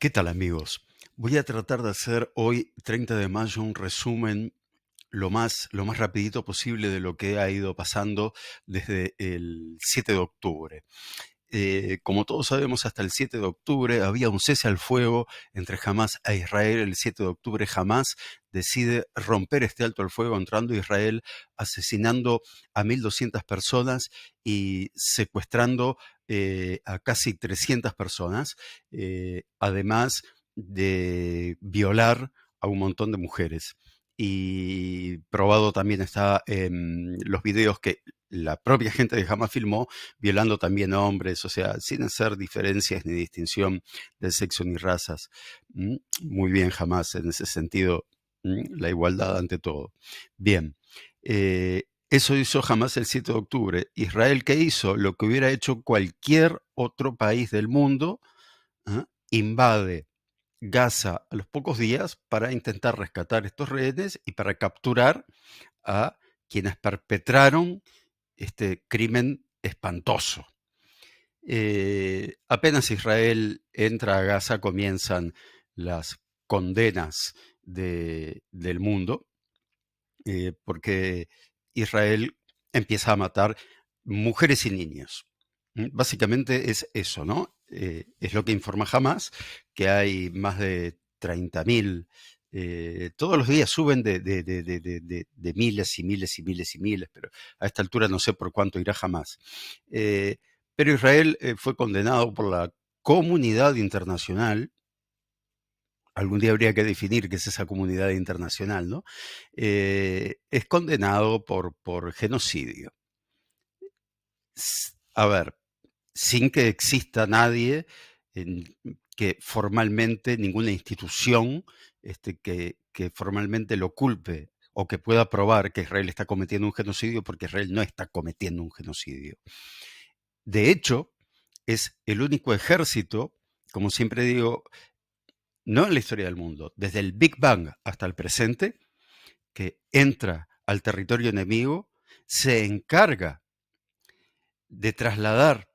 ¿Qué tal, amigos? Voy a tratar de hacer hoy, 30 de mayo, un resumen lo más rapidito posible de lo que ha ido pasando desde el 7 de octubre. Como todos sabemos, hasta el 7 de octubre había un cese al fuego entre Hamás e Israel. El 7 de octubre Hamás decide romper este alto al fuego entrando a Israel, asesinando a 1.200 personas y secuestrando a casi 300 personas, además de violar a un montón de mujeres. Y probado también está en los videos que la propia gente de Hamas filmó, violando también a hombres, o sea, sin hacer diferencias ni distinción de sexo ni razas. Muy bien, jamás en ese sentido, la igualdad ante todo. Bien, eso hizo Hamas el 7 de octubre. Israel, ¿qué hizo? Lo que hubiera hecho cualquier otro país del mundo. Invade Gaza a los pocos días para intentar rescatar estos rehenes y para capturar a quienes perpetraron este crimen espantoso. Apenas Israel entra a Gaza, comienzan las condenas del mundo, porque Israel empieza a matar mujeres y niños. Básicamente es eso, ¿no? Es lo que informa Hamas, que hay más de 30.000. Todos los días suben de miles y miles y miles y miles, pero a esta altura no sé por cuánto irá Hamas. Eh, pero Israel fue condenado por la comunidad internacional. Algún día habría que definir qué es esa comunidad internacional, ¿no? Es condenado por genocidio. A ver, sin que exista nadie que formalmente, ninguna institución que formalmente lo culpe o que pueda probar que Israel está cometiendo un genocidio, porque Israel no está cometiendo un genocidio. De hecho, es el único ejército, como siempre digo, no en la historia del mundo, desde el Big Bang hasta el presente, que entra al territorio enemigo, se encarga de trasladar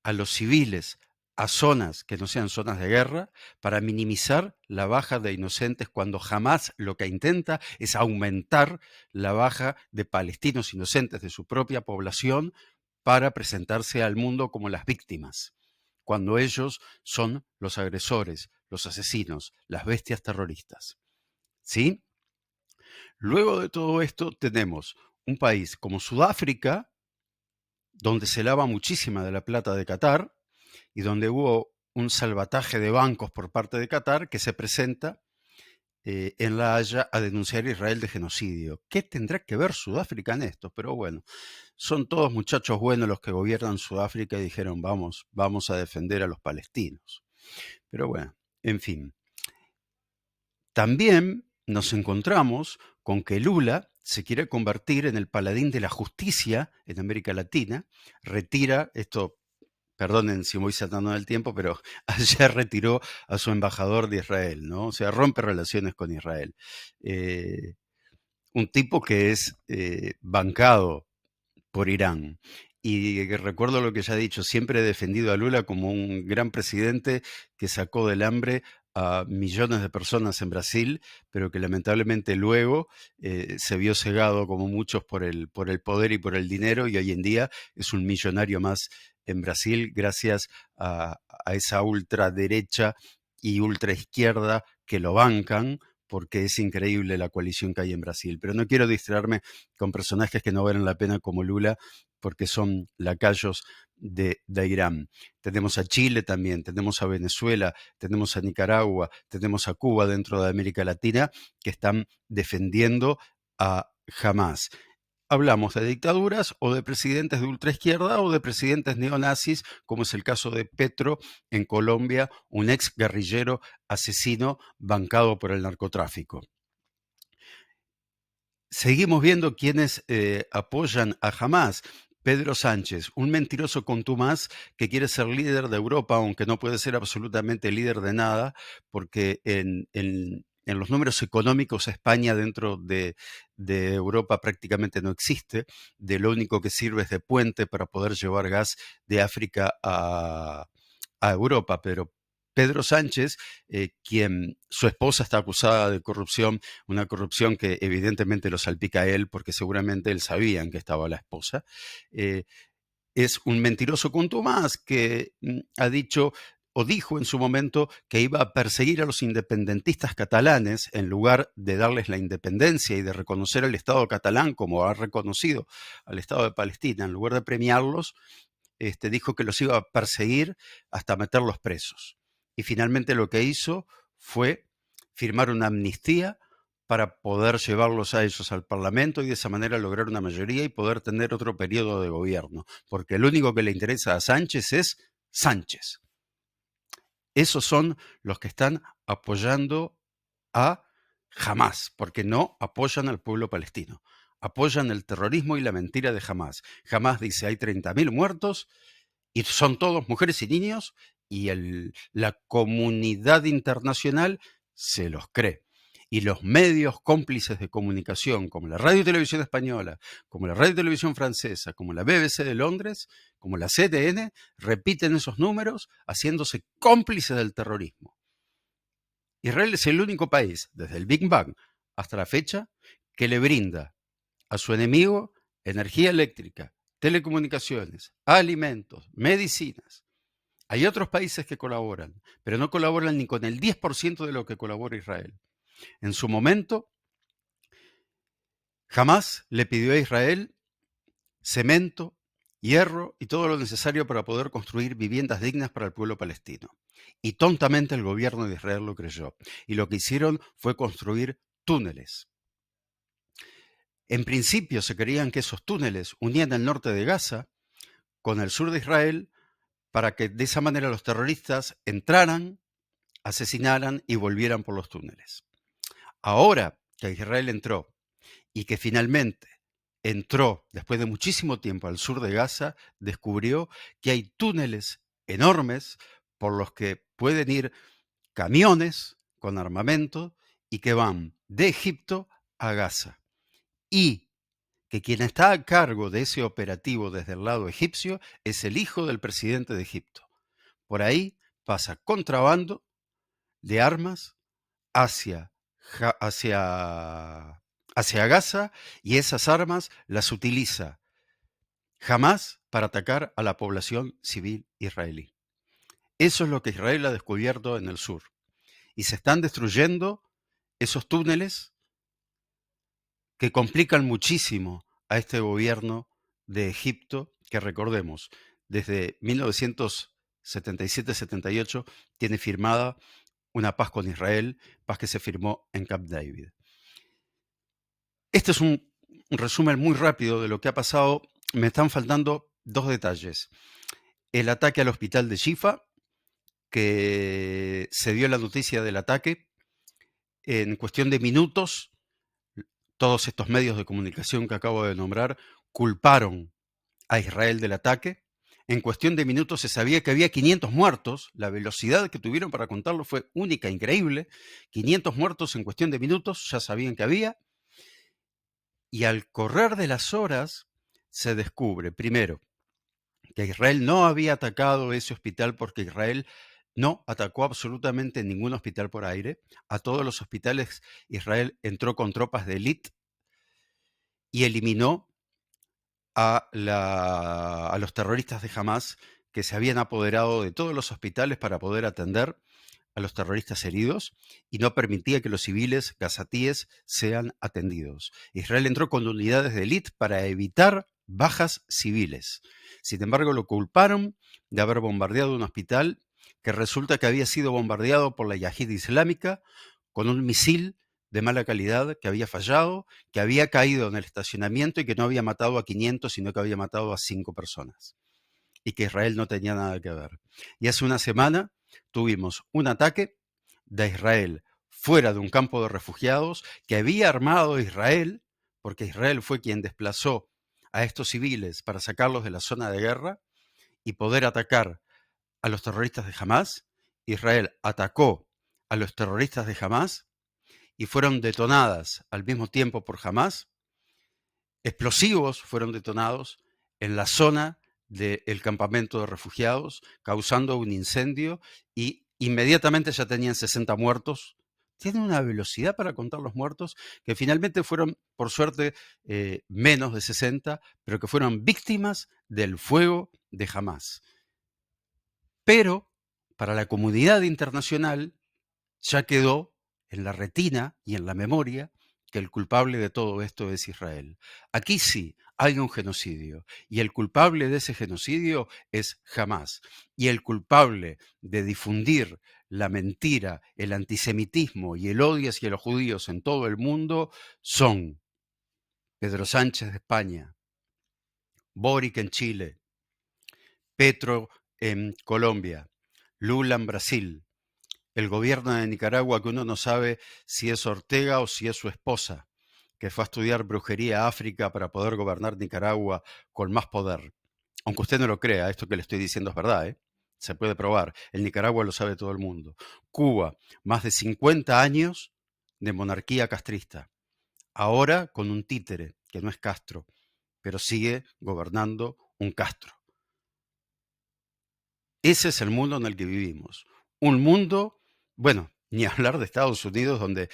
a los civiles a zonas que no sean zonas de guerra para minimizar la baja de inocentes, cuando jamás lo que intenta es aumentar la baja de palestinos inocentes de su propia población para presentarse al mundo como las víctimas, cuando ellos son los agresores, los asesinos, las bestias terroristas. ¿Sí? Luego de todo esto tenemos un país como Sudáfrica, donde se lava muchísima de la plata de Qatar y donde hubo un salvataje de bancos por parte de Qatar, que se presenta en La Haya a denunciar a Israel de genocidio. ¿Qué tendrá que ver Sudáfrica en esto? Pero bueno, son todos muchachos buenos los que gobiernan Sudáfrica y dijeron vamos a defender a los palestinos. Pero bueno, en fin. También nos encontramos con que Lula se quiere convertir en el paladín de la justicia en América Latina, retira esto. Perdonen si voy saltando el tiempo, pero ayer retiró a su embajador de Israel, ¿no? O sea, rompe relaciones con Israel. Eh, un tipo que es bancado por Irán. Y recuerdo lo que ya he dicho, siempre he defendido a Lula como un gran presidente que sacó del hambre a millones de personas en Brasil, pero que lamentablemente luego se vio cegado, como muchos, por el poder y por el dinero, y hoy en día es un millonario más en Brasil gracias a esa ultraderecha y ultraizquierda que lo bancan, porque es increíble la coalición que hay en Brasil. Pero no quiero distraerme con personajes que no valen la pena como Lula, porque son lacayos de Irán. Tenemos a Chile también, tenemos a Venezuela, tenemos a Nicaragua, tenemos a Cuba dentro de América Latina, que están defendiendo a Hamas. Hablamos de dictaduras o de presidentes de ultraizquierda o de presidentes neonazis, como es el caso de Petro en Colombia, un ex guerrillero asesino bancado por el narcotráfico. Seguimos viendo quienes apoyan a Hamas. Pedro Sánchez, un mentiroso contumaz que quiere ser líder de Europa, aunque no puede ser absolutamente líder de nada, porque en los números económicos España dentro de Europa prácticamente no existe. De lo único que sirve es de puente para poder llevar gas de África a Europa, pero Pedro Sánchez, quien su esposa está acusada de corrupción, una corrupción que evidentemente lo salpica a él porque seguramente él sabía en qué estaba la esposa, es un mentiroso contumaz que ha dicho o dijo en su momento que iba a perseguir a los independentistas catalanes en lugar de darles la independencia y de reconocer al Estado catalán como ha reconocido al Estado de Palestina, en lugar de premiarlos, dijo que los iba a perseguir hasta meterlos presos. Y finalmente lo que hizo fue firmar una amnistía para poder llevarlos a ellos al Parlamento y de esa manera lograr una mayoría y poder tener otro periodo de gobierno. Porque el único que le interesa a Sánchez es Sánchez. Esos son los que están apoyando a Hamás, porque no apoyan al pueblo palestino. Apoyan el terrorismo y la mentira de Hamás. Hamás dice hay 30.000 muertos y son todos mujeres y niños y la comunidad internacional se los cree. Y los medios cómplices de comunicación, como la Radio y Televisión Española, como la Radio y Televisión Francesa, como la BBC de Londres, como la CNN, repiten esos números haciéndose cómplices del terrorismo. Israel es el único país, desde el Big Bang hasta la fecha, que le brinda a su enemigo energía eléctrica, telecomunicaciones, alimentos, medicinas. Hay otros países que colaboran, pero no colaboran ni con el 10% de lo que colabora Israel. En su momento, Hamás le pidió a Israel cemento, hierro y todo lo necesario para poder construir viviendas dignas para el pueblo palestino. Y tontamente el gobierno de Israel lo creyó. Y lo que hicieron fue construir túneles. En principio se creían que esos túneles unían el norte de Gaza con el sur de Israel para que de esa manera los terroristas entraran, asesinaran y volvieran por los túneles. Ahora que Israel entró y que finalmente entró después de muchísimo tiempo al sur de Gaza, descubrió que hay túneles enormes por los que pueden ir camiones con armamento y que van de Egipto a Gaza. Y que quien está a cargo de ese operativo desde el lado egipcio es el hijo del presidente de Egipto. Por ahí pasa contrabando de armas hacia, hacia Gaza y esas armas las utiliza Hamás para atacar a la población civil israelí. Eso es lo que Israel ha descubierto en el sur. Y se están destruyendo esos túneles que complican muchísimo a este gobierno de Egipto, que recordemos, desde 1977-78 tiene firmada una paz con Israel, paz que se firmó en Camp David. Este es un resumen muy rápido de lo que ha pasado. Me están faltando dos detalles. El ataque al hospital de Shifa, que se dio la noticia del ataque en cuestión de minutos. Todos estos medios de comunicación que acabo de nombrar culparon a Israel del ataque. En cuestión de minutos se sabía que había 500 muertos. La velocidad que tuvieron para contarlo fue única, increíble. 500 muertos en cuestión de minutos, ya sabían que había. Y al correr de las horas se descubre, primero, que Israel no había atacado ese hospital porque Israel no atacó absolutamente ningún hospital por aire. A todos los hospitales Israel entró con tropas de élite y eliminó a los terroristas de Hamás que se habían apoderado de todos los hospitales para poder atender a los terroristas heridos y no permitía que los civiles gazatíes sean atendidos. Israel entró con unidades de élite para evitar bajas civiles. Sin embargo, lo culparon de haber bombardeado un hospital que resulta que había sido bombardeado por la Yihad Islámica con un misil de mala calidad que había fallado, que había caído en el estacionamiento y que no había matado a 500, sino que había matado a 5 personas. Y que Israel no tenía nada que ver. Y hace una semana tuvimos un ataque de Israel fuera de un campo de refugiados que había armado Israel, porque Israel fue quien desplazó a estos civiles para sacarlos de la zona de guerra y poder atacar a los terroristas de Hamás. Israel atacó a los terroristas de Hamás y fueron detonadas al mismo tiempo por Hamás. Explosivos fueron detonados en la zona del campamento de refugiados, causando un incendio y inmediatamente ya tenían 60 muertos. Tienen una velocidad para contar los muertos que finalmente fueron, por suerte, menos de 60, pero que fueron víctimas del fuego de Hamás. Pero para la comunidad internacional ya quedó en la retina y en la memoria que el culpable de todo esto es Israel. Aquí sí hay un genocidio y el culpable de ese genocidio es Hamás. Y el culpable de difundir la mentira, el antisemitismo y el odio hacia los judíos en todo el mundo son Pedro Sánchez de España, Boric en Chile, Petro en Colombia, Lula en Brasil, el gobierno de Nicaragua, que uno no sabe si es Ortega o si es su esposa, que fue a estudiar brujería a África para poder gobernar Nicaragua con más poder. Aunque usted no lo crea, esto que le estoy diciendo es verdad, ¿eh? Se puede probar. En Nicaragua lo sabe todo el mundo. Cuba, más de 50 años de monarquía castrista. Ahora con un títere, que no es Castro, pero sigue gobernando un Castro. Ese es el mundo en el que vivimos. Un mundo, bueno, ni hablar de Estados Unidos, donde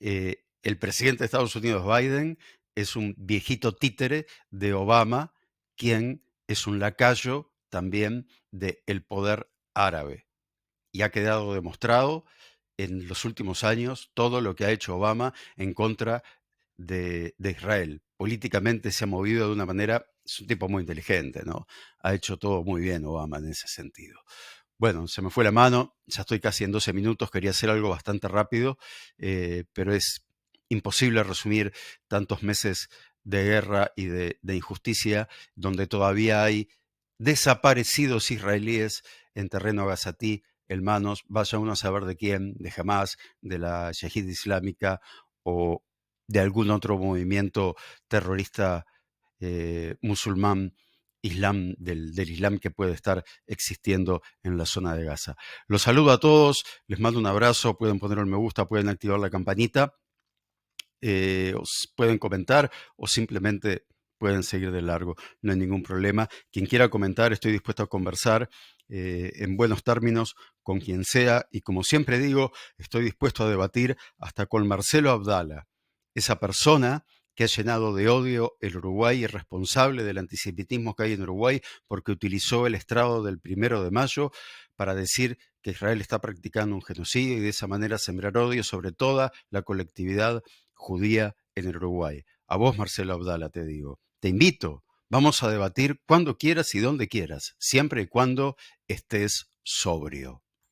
el presidente de Estados Unidos, Biden, es un viejito títere de Obama, quien es un lacayo también del poder árabe. Y ha quedado demostrado en los últimos años todo lo que ha hecho Obama en contra de Israel. Políticamente se ha movido de una manera, es un tipo muy inteligente, ¿no? Ha hecho todo muy bien Obama en ese sentido. Bueno, se me fue la mano, ya estoy casi en 12 minutos, quería hacer algo bastante rápido, pero es imposible resumir tantos meses de guerra y de injusticia donde todavía hay desaparecidos israelíes en terreno gazatí, hermanos, vaya uno a saber de quién, de Hamas, de la Yihad Islámica o de algún otro movimiento terrorista musulmán, del Islam que puede estar existiendo en la zona de Gaza. Los saludo a todos, les mando un abrazo, pueden poner un me gusta, pueden activar la campanita, os pueden comentar o simplemente pueden seguir de largo, no hay ningún problema. Quien quiera comentar, estoy dispuesto a conversar en buenos términos con quien sea y como siempre digo, estoy dispuesto a debatir hasta con Marcelo Abdala, esa persona que ha llenado de odio el Uruguay y es responsable del antisemitismo que hay en Uruguay porque utilizó el estrado del 1 de mayo para decir que Israel está practicando un genocidio y de esa manera sembrar odio sobre toda la colectividad judía en el Uruguay. A vos, Marcelo Abdala, te digo, te invito, vamos a debatir cuando quieras y donde quieras, siempre y cuando estés sobrio.